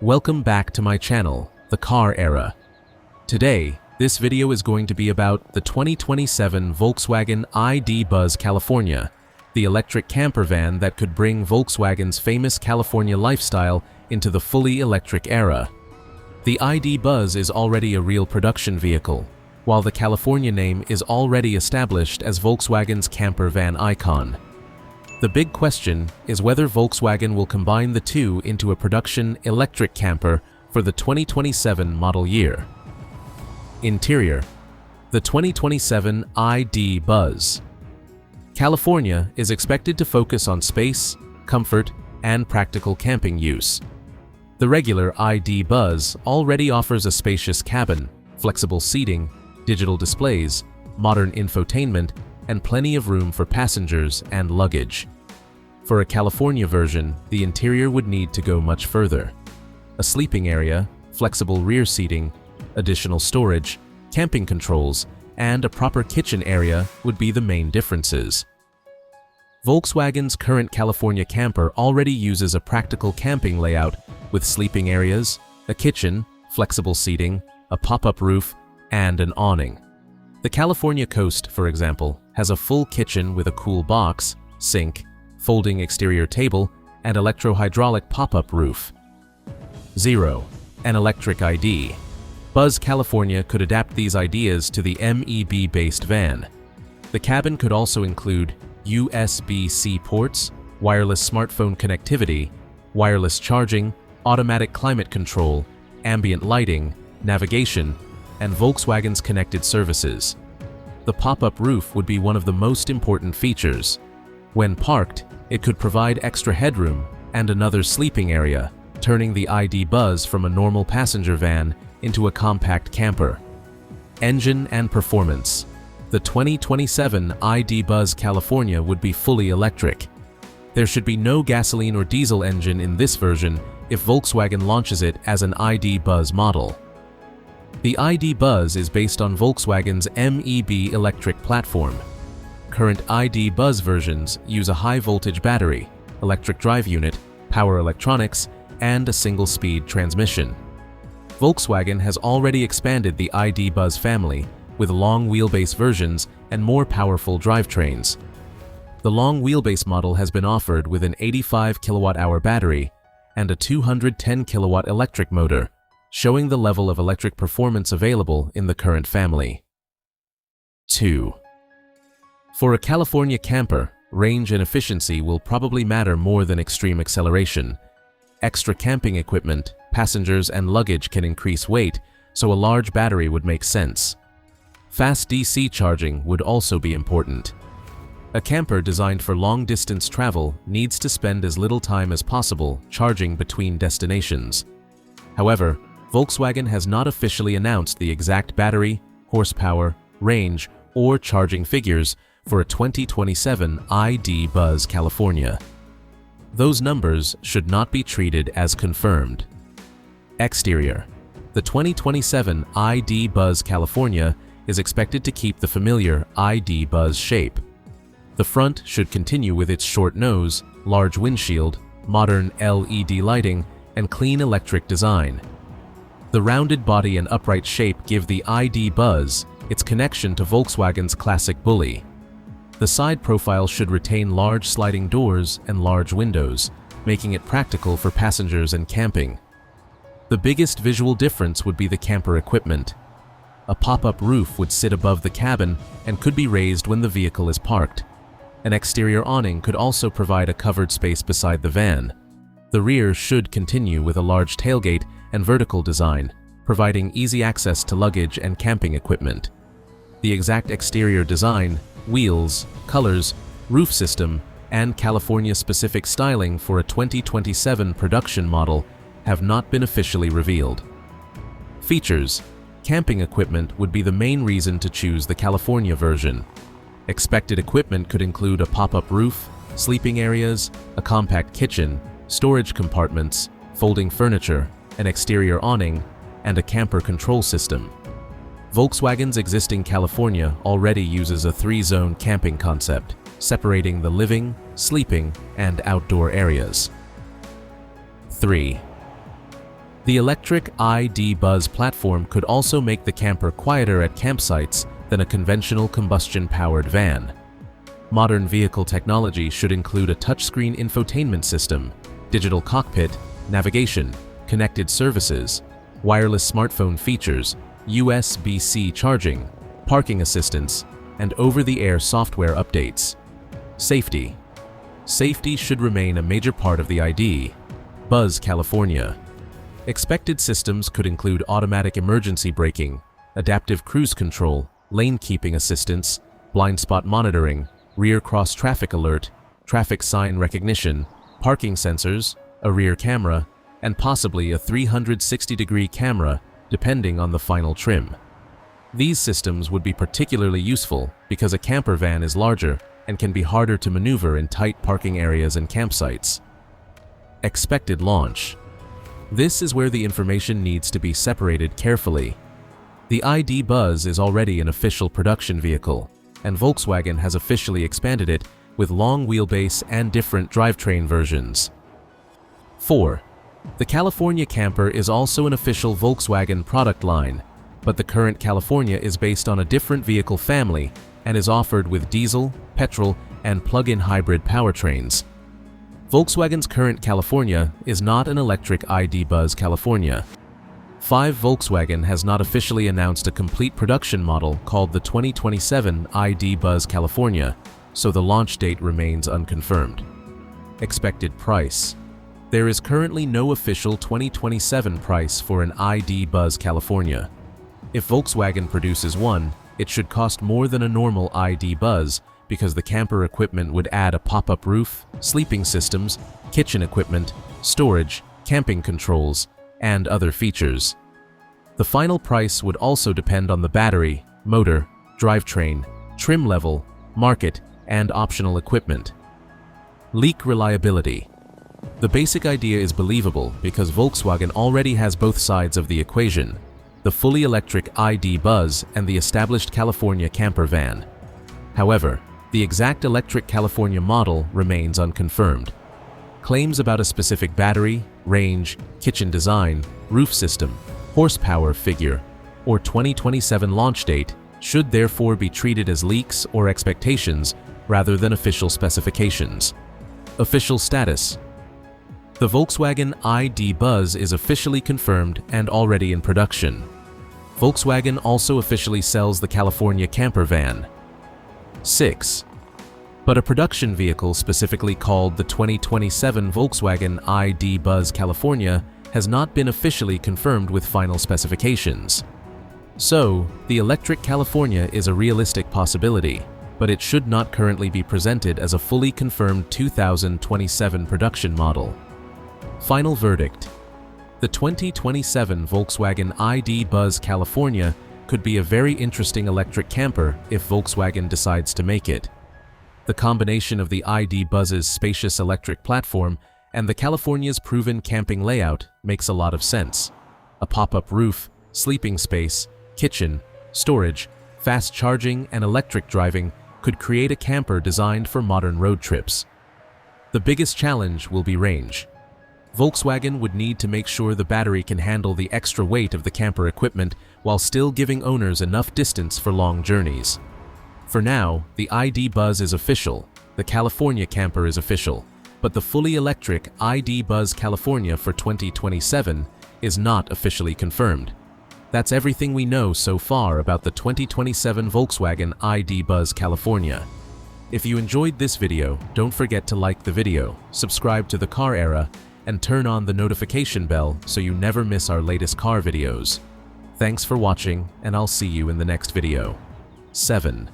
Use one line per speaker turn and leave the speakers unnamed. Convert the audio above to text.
Welcome back to my channel, The Car Era. Today, this video is going to be about the 2027 Volkswagen ID Buzz California, the electric camper van that could bring Volkswagen's famous California lifestyle into the fully electric era. The ID Buzz is already a real production vehicle, while the California name is already established as Volkswagen's camper van icon. The big question is whether Volkswagen will combine the two into a production electric camper for the 2027 model year. Interior: the 2027 ID Buzz. California is expected to focus on space, comfort, and practical camping use. The regular ID Buzz already offers a spacious cabin, flexible seating, digital displays, modern infotainment, and plenty of room for passengers and luggage. For a California version, the interior would need to go much further. A sleeping area, flexible rear seating, additional storage, camping controls, and a proper kitchen area would be the main differences. Volkswagen's current California camper already uses a practical camping layout with sleeping areas, a kitchen, flexible seating, a pop-up roof, and an awning. The California Coast, for example, has a full kitchen with a cool box, sink, folding exterior table, and electro-hydraulic pop-up roof. 0. An electric ID. Buzz California could adapt these ideas to the MEB-based van. The cabin could also include USB-C ports, wireless smartphone connectivity, wireless charging, automatic climate control, ambient lighting, navigation, and Volkswagen's connected services. The pop-up roof would be one of the most important features. When parked, it could provide extra headroom and another sleeping area, turning the ID Buzz from a normal passenger van into a compact camper. Engine and performance. The 2027 ID Buzz California would be fully electric. There should be no gasoline or diesel engine in this version if Volkswagen launches it as an ID Buzz model. The ID Buzz is based on Volkswagen's MEB electric platform. Current ID Buzz versions use a high-voltage battery, electric drive unit, power electronics, and a single-speed transmission. Volkswagen has already expanded the ID Buzz family with long wheelbase versions and more powerful drivetrains. The long wheelbase model has been offered with an 85 kWh battery and a 210 kW electric motor, showing the level of electric performance available in the current family. 2. For a California camper, range and efficiency will probably matter more than extreme acceleration. Extra camping equipment, passengers, and luggage can increase weight, so a large battery would make sense. Fast DC charging would also be important. A camper designed for long-distance travel needs to spend as little time as possible charging between destinations. However, Volkswagen has not officially announced the exact battery, horsepower, range, or charging figures for a 2027 ID Buzz California. Those numbers should not be treated as confirmed. Exterior: the 2027 ID Buzz California is expected to keep the familiar ID Buzz shape. The front should continue with its short nose, large windshield, modern LED lighting, and clean electric design. The rounded body and upright shape give the ID Buzz its connection to Volkswagen's classic bully. The side profile should retain large sliding doors and large windows, making it practical for passengers and camping. The biggest visual difference would be the camper equipment. A pop-up roof would sit above the cabin and could be raised when the vehicle is parked. An exterior awning could also provide a covered space beside the van. The rear should continue with a large tailgate and vertical design, providing easy access to luggage and camping equipment. The exact exterior design, wheels, colors, roof system, and California-specific styling for a 2027 production model have not been officially revealed. Features: camping equipment would be the main reason to choose the California version. Expected equipment could include a pop-up roof, sleeping areas, a compact kitchen, storage compartments, folding furniture, an exterior awning, and a camper control system. Volkswagen's existing California already uses a 3-zone camping concept, separating the living, sleeping, and outdoor areas. 3. The electric ID. Buzz platform could also make the camper quieter at campsites than a conventional combustion-powered van. Modern vehicle technology should include a touchscreen infotainment system, digital cockpit, navigation, connected services, wireless smartphone features, USB-C charging, parking assistance, and over-the-air software updates. Safety. Safety should remain a major part of the ID. Buzz, California. Expected systems could include automatic emergency braking, adaptive cruise control, lane keeping assistance, blind spot monitoring, rear cross traffic alert, traffic sign recognition, parking sensors, a rear camera, and possibly a 360-degree camera depending on the final trim. These systems would be particularly useful because a camper van is larger and can be harder to maneuver in tight parking areas and campsites. Expected launch. This is where the information needs to be separated carefully. The ID. Buzz is already an official production vehicle, and Volkswagen has officially expanded it with long wheelbase and different drivetrain versions. 4. The California Camper is also an official Volkswagen product line, but the current California is based on a different vehicle family and is offered with diesel, petrol, and plug-in hybrid powertrains. Volkswagen's current California is not an electric ID. Buzz California. 5. Volkswagen has not officially announced a complete production model called the 2027 ID. Buzz California, so the launch date remains unconfirmed. Expected price. There is currently no official 2027 price for an ID. Buzz California. If Volkswagen produces one, it should cost more than a normal ID. Buzz because the camper equipment would add a pop-up roof, sleeping systems, kitchen equipment, storage, camping controls, and other features. The final price would also depend on the battery, motor, drivetrain, trim level, market, and optional equipment. Leak reliability. The basic idea is believable because Volkswagen already has both sides of the equation, the fully electric ID. Buzz and the established California camper van. However, the exact electric California model remains unconfirmed. Claims about a specific battery, range, kitchen design, roof system, horsepower figure, or 2027 launch date should therefore be treated as leaks or expectations rather than official specifications. Official status. The Volkswagen ID. Buzz is officially confirmed and already in production. Volkswagen also officially sells the California camper van. 6. But a production vehicle specifically called the 2027 Volkswagen ID. Buzz California has not been officially confirmed with final specifications. So, the electric California is a realistic possibility, but it should not currently be presented as a fully confirmed 2027 production model. Final verdict. The 2027 Volkswagen ID. Buzz California could be a very interesting electric camper if Volkswagen decides to make it. The combination of the ID. Buzz's spacious electric platform and the California's proven camping layout makes a lot of sense. A pop-up roof, sleeping space, kitchen, storage, fast charging, and electric driving could create a camper designed for modern road trips. The biggest challenge will be range. Volkswagen would need to make sure the battery can handle the extra weight of the camper equipment while still giving owners enough distance for long journeys. For now, the ID. Buzz is official, the California camper is official, but the fully electric ID. Buzz California for 2027 is not officially confirmed. That's everything we know so far about the 2027 Volkswagen ID. Buzz California. If you enjoyed this video, don't forget to like the video, subscribe to the Car Era, and turn on the notification bell so you never miss our latest car videos. Thanks for watching, and I'll see you in the next video. 7.